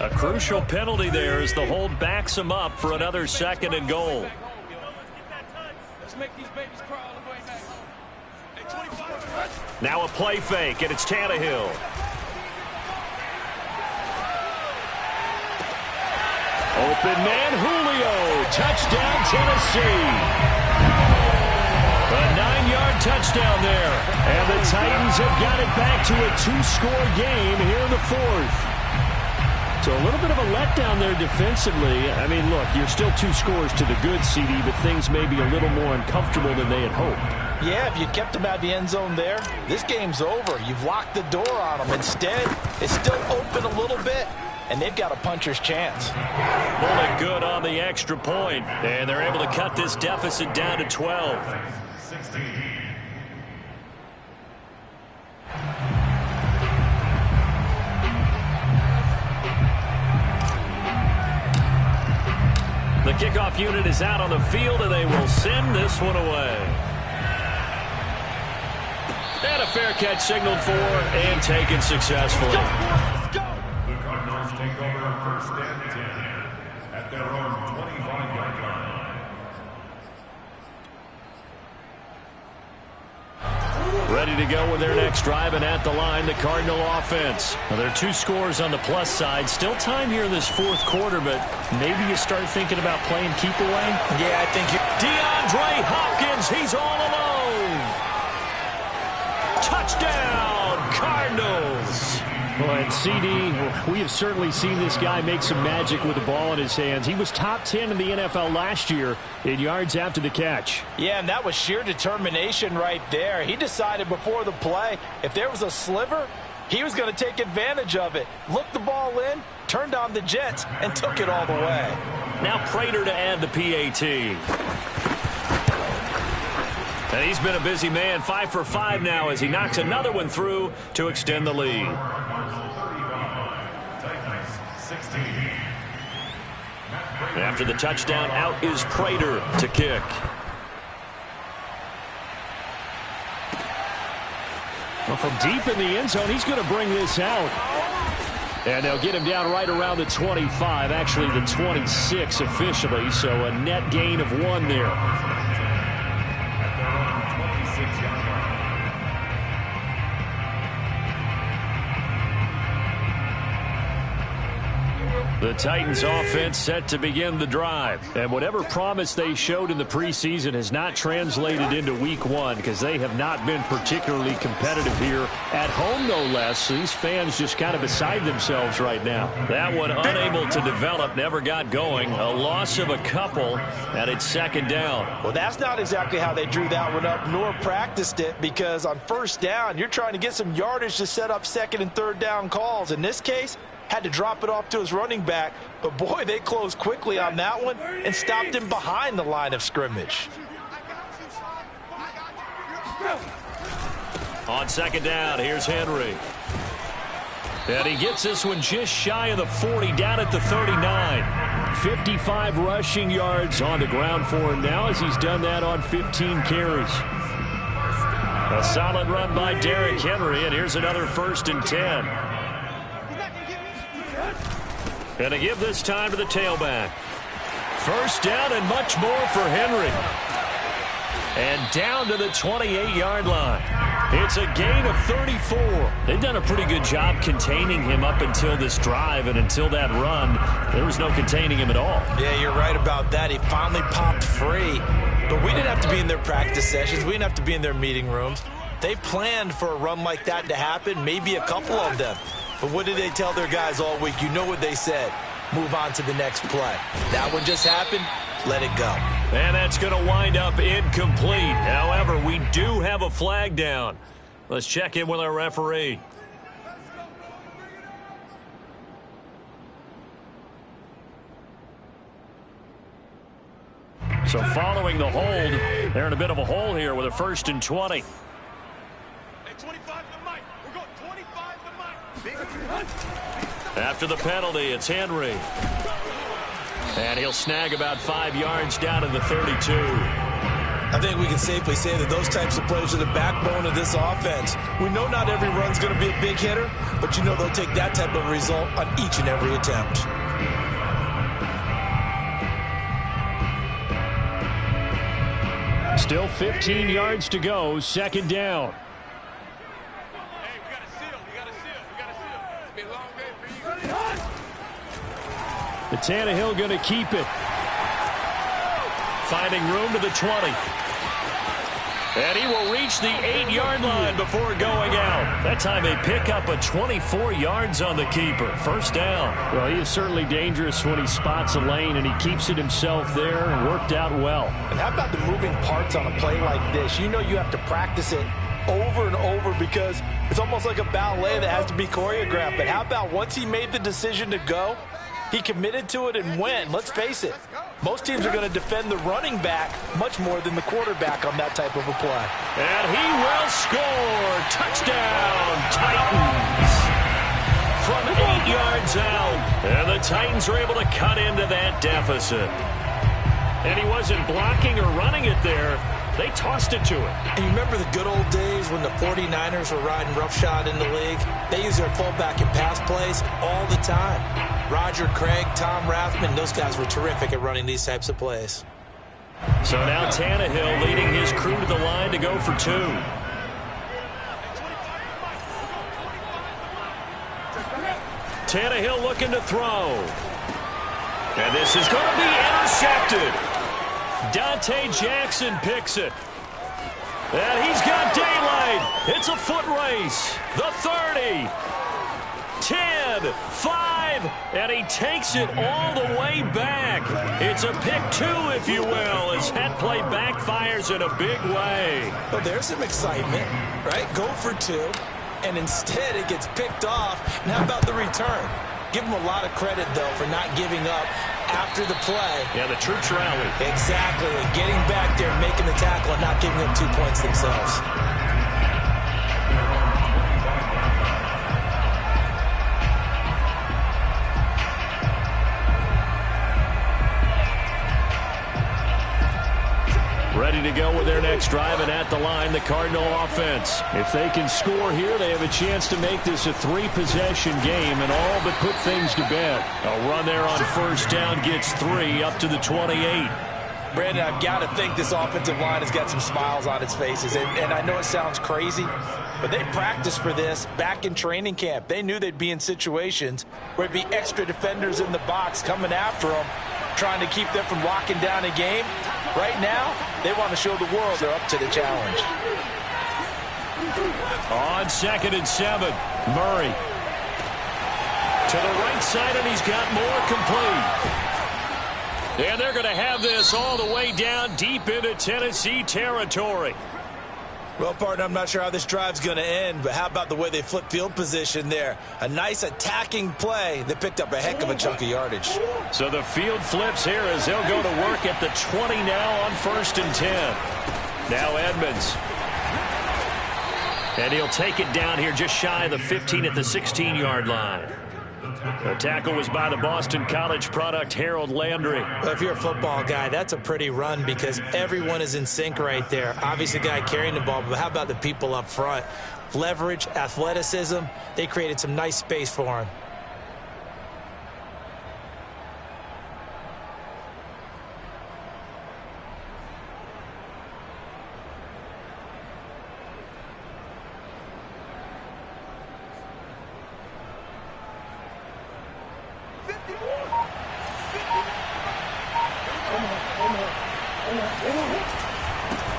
A crucial penalty there as the hold backs him up for another 2nd and goal. Let's make these babies crawl all the way back home. Hey, 25. Now a play fake, and it's Tannehill. Open man, Julio. Touchdown, Tennessee. A 9-yard touchdown there. And the Titans have got it back to a 2-score game here in the 4th. So a little bit of a letdown there defensively. I mean, look, you're still 2 scores to the good, CD, but things may be a little more uncomfortable than they had hoped. Yeah, if you kept them out the end zone there, this game's over. You've locked the door on them. Instead, it's still open a little bit, and they've got a puncher's chance. Pulling good on the extra point, and they're able to cut this deficit down to 12. 16. The kickoff unit is out on the field, and they will send this one away. And a fair catch signaled for and taken successfully. Let's go. The Cardinals take over 1st and 10 at their own 25-yard line. Ready to go with their next drive, and at the line, the Cardinal offense. Well, there are 2 scores on the plus side. Still time here in this 4th quarter, but maybe you start thinking about playing keep away. Yeah, I think DeAndre Hopkins, he's all alone. Touchdown, Cardinals. Well, and CD, we have certainly seen this guy make some magic with the ball in his hands. He was top 10 in the NFL last year in yards after the catch. Yeah, and that was sheer determination right there. He decided before the play, if there was a sliver, He was going to take advantage of it. Looked the ball in, turned on the Jets, and took it all the way. Now Prater to add the PAT. And he's been a busy man, 5 for 5 now as he knocks another one through to extend the lead. After the touchdown, out is Prater to kick. Well, from deep in the end zone, he's going to bring this out. And they'll get him down right around the 25, actually the 26 officially, so a net gain of 1 there. The Titans offense set to begin the drive. And whatever promise they showed in the preseason has not translated into week 1 because they have not been particularly competitive here at home, no less. These fans just kind of beside themselves right now. That one unable to develop, never got going. A loss of a couple, and it's second down. Well, that's not exactly how they drew that one up nor practiced it, because on first down, you're trying to get some yardage to set up second and third down calls. In this case, had to drop it off to his running back, but boy, they closed quickly on that one and stopped him behind the line of scrimmage. On second down, here's Henry. And he gets this one just shy of the 40, down at the 39. 55 rushing yards on the ground for him now as he's done that on 15 carries. A solid run by Derrick Henry, and here's another 1st and 10. And they give this time to the tailback. First down and much more for Henry. And down to the 28-yard line. It's a gain of 34. They've done a pretty good job containing him up until this drive, and until that run, there was no containing him at all. Yeah, you're right about that. He finally popped free. But we didn't have to be in their practice sessions. We didn't have to be in their meeting rooms. They planned for a run like that to happen, maybe a couple of them. But what did they tell their guys all week? You know what they said. Move on to the next play. That one just happened. Let it go. And that's going to wind up incomplete. However, we do have a flag down. Let's check in with our referee. So following the hold, they're in a bit of a hole here with a 1st and 20. After the penalty, it's Henry. And he'll snag about 5 yards down in the 32. I think we can safely say that those types of plays are the backbone of this offense. We know not every run's going to be a big hitter, but you know they'll take that type of result on each and every attempt. Still 15 yards to go, 2nd down. The Tannehill going to keep it. Finding room to the 20. And he will reach the 8-yard line before going out. That time they pick up a 24 yards on the keeper. First down. Well, he is certainly dangerous when he spots a lane, and he keeps it himself there and worked out well. And how about the moving parts on a play like this? You know you have to practice it over and over because it's almost like a ballet that has to be choreographed. But how about once he made the decision to go, he committed to it and went. Let's face it, most teams are going to defend the running back much more than the quarterback on that type of a play. And he will score. Touchdown, Titans. From 8 yards out. And the Titans are able to cut into that deficit. And he wasn't blocking or running it there. They tossed it to him. And you remember the good old days when the 49ers were riding roughshod in the league? They used their fullback in pass plays all the time. Roger Craig, Tom Rathman, those guys were terrific at running these types of plays. So now Tannehill leading his crew to the line to go for 2. Tannehill looking to throw. And this is going to be intercepted. Dante Jackson picks it. And he's got daylight. It's a foot race. The 30. 10, 5, and he takes it all the way back. It's a pick 2, if you will, as that play backfires in a big way. Well, there's some excitement, right? Go for 2. and instead it gets picked off. And how about the return? Give them a lot of credit, though, for not giving up after the play. Yeah, the troops rallied. Exactly, and getting back there, making the tackle, and not giving up 2 points themselves. Ready to go with their next drive, and at the line, the Cardinal offense. If they can score here, they have a chance to make this a 3-possession game and all but put things to bed. A run there on first down gets 3 up to the 28. Brandon, I've got to think this offensive line has got some smiles on its faces. And I know it sounds crazy, but they practiced for this back in training camp. They knew they'd be in situations where it'd be extra defenders in the box coming after them, trying to keep them from locking down a game. Right now, they want to show the world they're up to the challenge. On 2nd and 7, Murray. To the right side, and he's got more complete. And they're going to have this all the way down deep into Tennessee territory. Well, partner, I'm not sure how this drive's going to end, but how about the way they flip field position there? A nice attacking play that picked up a heck of a chunk of yardage. So the field flips here as they'll go to work at the 20 now on 1st and 10. Now Edmonds. And he'll take it down here just shy of the 15 at the 16-yard line. The tackle was by the Boston College product, Harold Landry. Well, if you're a football guy, that's a pretty run because everyone is in sync right there. Obviously, the guy carrying the ball, but how about the people up front? Leverage, athleticism, they created some nice space for him.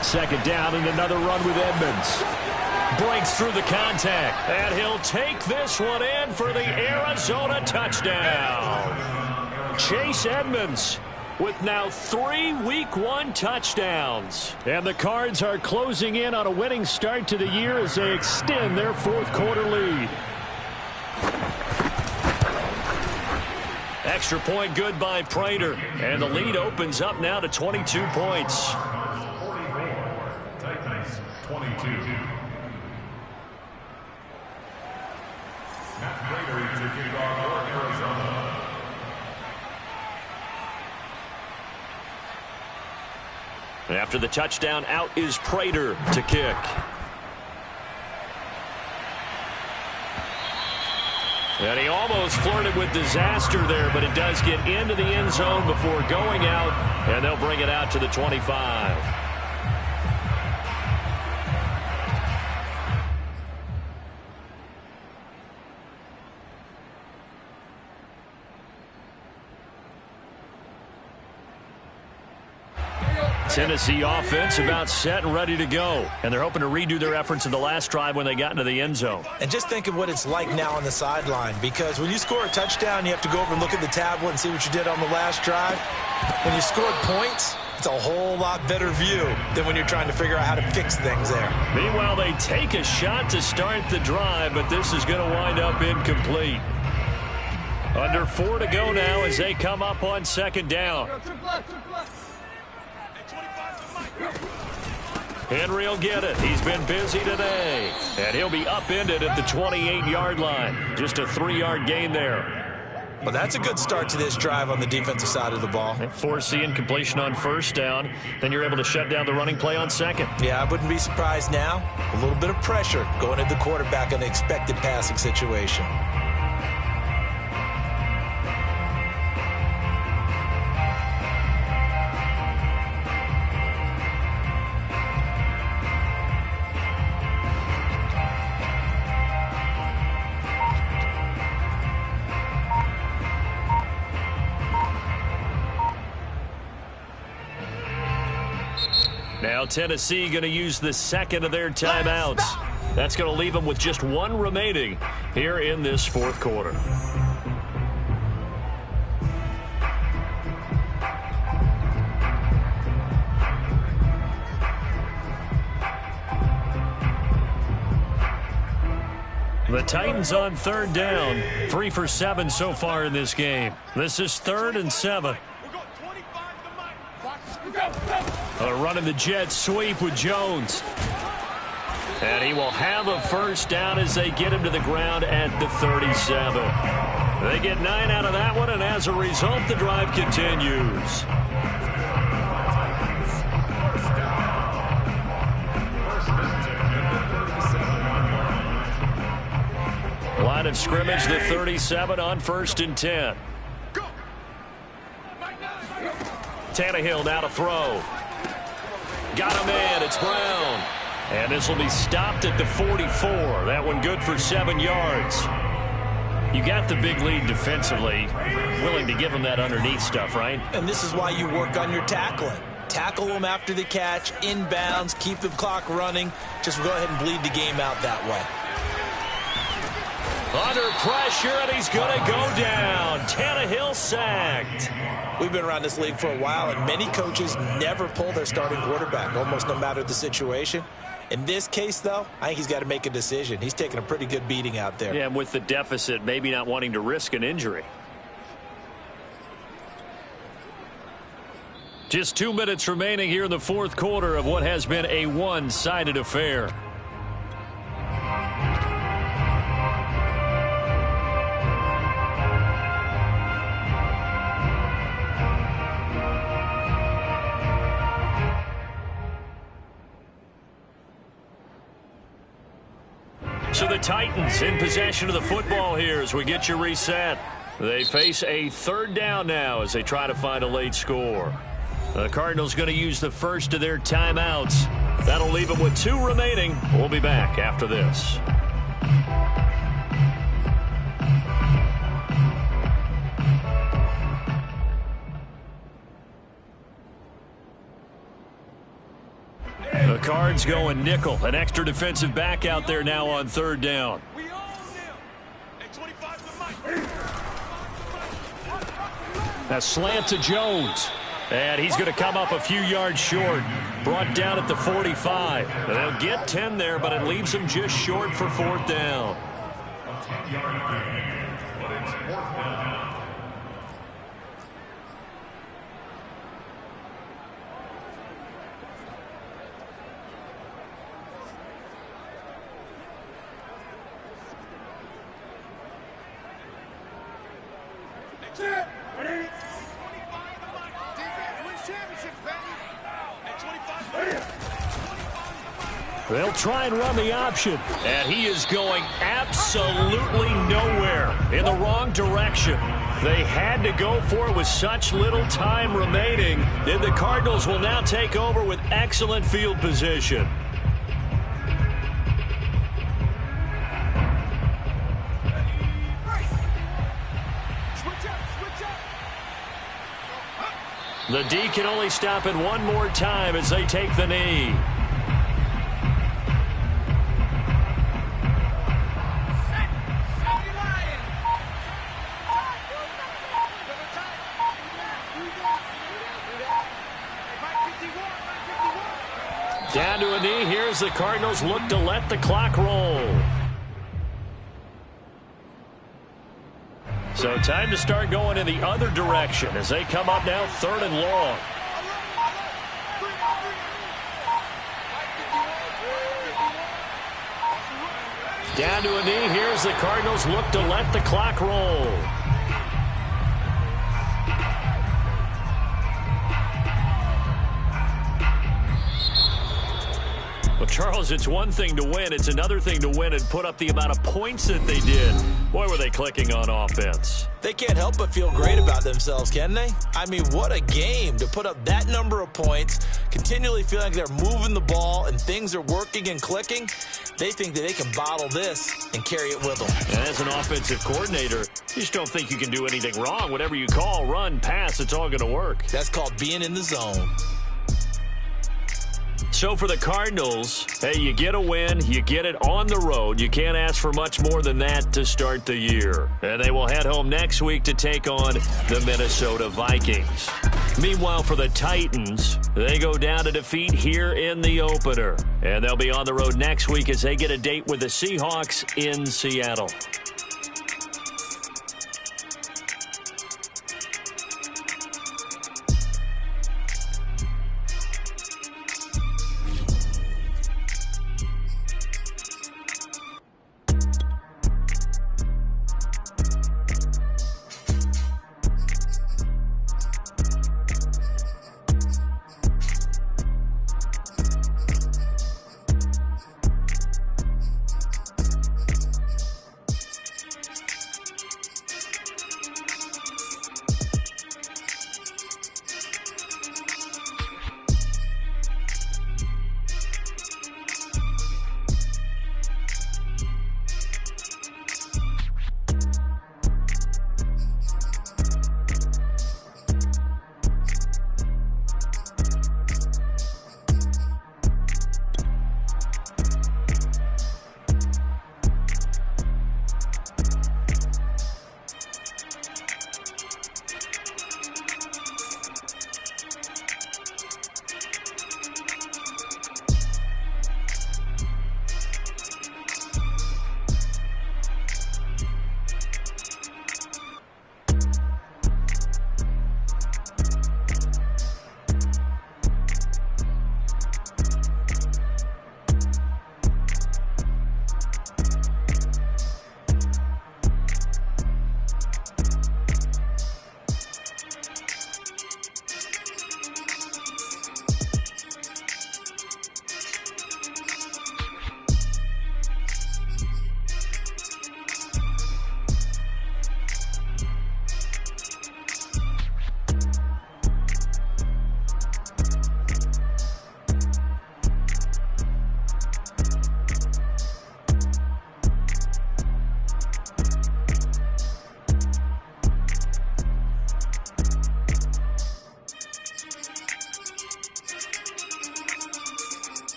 Second down and another run with Edmonds. Breaks through the contact. And he'll take this one in for the Arizona touchdown. Chase Edmonds with now 3 Week 1 touchdowns. And the Cards are closing in on a winning start to the year as they extend their 4th quarter lead. Extra point good by Prater. And the lead opens up now to 22 points. 22. Matt Prater to kick off for Arizona. After the touchdown, out is Prater to kick. And he almost flirted with disaster there, but it does get into the end zone before going out, and they'll bring it out to the 25. Tennessee offense about set and ready to go. And they're hoping to redo their efforts in the last drive when they got into the end zone. And just think of what it's like now on the sideline, because when you score a touchdown, you have to go over and look at the tablet and see what you did on the last drive. When you scored points, it's a whole lot better view than when you're trying to figure out how to fix things there. Meanwhile, they take a shot to start the drive, but this is going to wind up incomplete. Under 4 to go now as they come up on 2nd down. Henry will get it. He's been busy today. And he'll be upended at the 28-yard line. Just a 3-yard gain there. Well, that's a good start to this drive on the defensive side of the ball. Force the incompletion on first down. Then you're able to shut down the running play on second. Yeah, I wouldn't be surprised now. A little bit of pressure going at the quarterback in the expected passing situation. Now Tennessee going to use the second of their timeouts. That's going to leave them with just 1 remaining here in this 4th quarter. The Titans on third down. 3 for 7 so far in this game. This is 3rd and 7. Running the jet sweep with Jones. And he will have a first down as they get him to the ground at the 37. They get 9 out of that one, and as a result, the drive continues. Line of scrimmage, the 37 on 1st and 10. Tannehill now to throw. Got him in. It's Brown. And this will be stopped at the 44. That one good for 7 yards. You got the big lead defensively. Willing to give them that underneath stuff, right? And this is why you work on your tackling. Tackle them after the catch, inbounds, keep the clock running. Just go ahead and bleed the game out that way. Under pressure, and he's going to go down. Tannehill sacked. We've been around this league for a while, and many coaches never pull their starting quarterback, almost no matter the situation. In this case, though, I think he's got to make a decision. He's taking a pretty good beating out there. Yeah, and with the deficit, maybe not wanting to risk an injury. Just 2 minutes remaining here in the 4th quarter of what has been a one-sided affair. So the Titans in possession of the football here as we get you reset. They face a 3rd down now as they try to find a late score. The Cardinals going to use the first of their timeouts. That'll leave them with 2 remaining. We'll be back after this. The Cards going nickel. An extra defensive back out there now on 3rd down. That slant to Jones. And he's going to come up a few yards short. Brought down at the 45. They'll get 10 there, but it leaves them just short for 4th down. They'll try and run the option. And he is going absolutely nowhere, in the wrong direction. They had to go for it with such little time remaining. Then the Cardinals will now take over with excellent field position. The D can only stop it one more time as they take the knee. Down to a knee. Here's the Cardinals look to let the clock roll. So time to start going in the other direction as they come up now 3rd and long. Down to a knee. Here's the Cardinals look to let the clock roll. Well, Charles, it's one thing to win. It's another thing to win and put up the amount of points that they did. Boy, were they clicking on offense. They can't help but feel great about themselves, can they? I mean, what a game to put up that number of points, continually feeling like they're moving the ball and things are working and clicking. They think that they can bottle this and carry it with them. And as an offensive coordinator, you just don't think you can do anything wrong. Whatever you call, run, pass, it's all going to work. That's called being in the zone. So for the Cardinals, hey, you get a win, you get it on the road. You can't ask for much more than that to start the year. And they will head home next week to take on the Minnesota Vikings. Meanwhile, for the Titans, they go down to defeat here in the opener. And they'll be on the road next week as they get a date with the Seahawks in Seattle.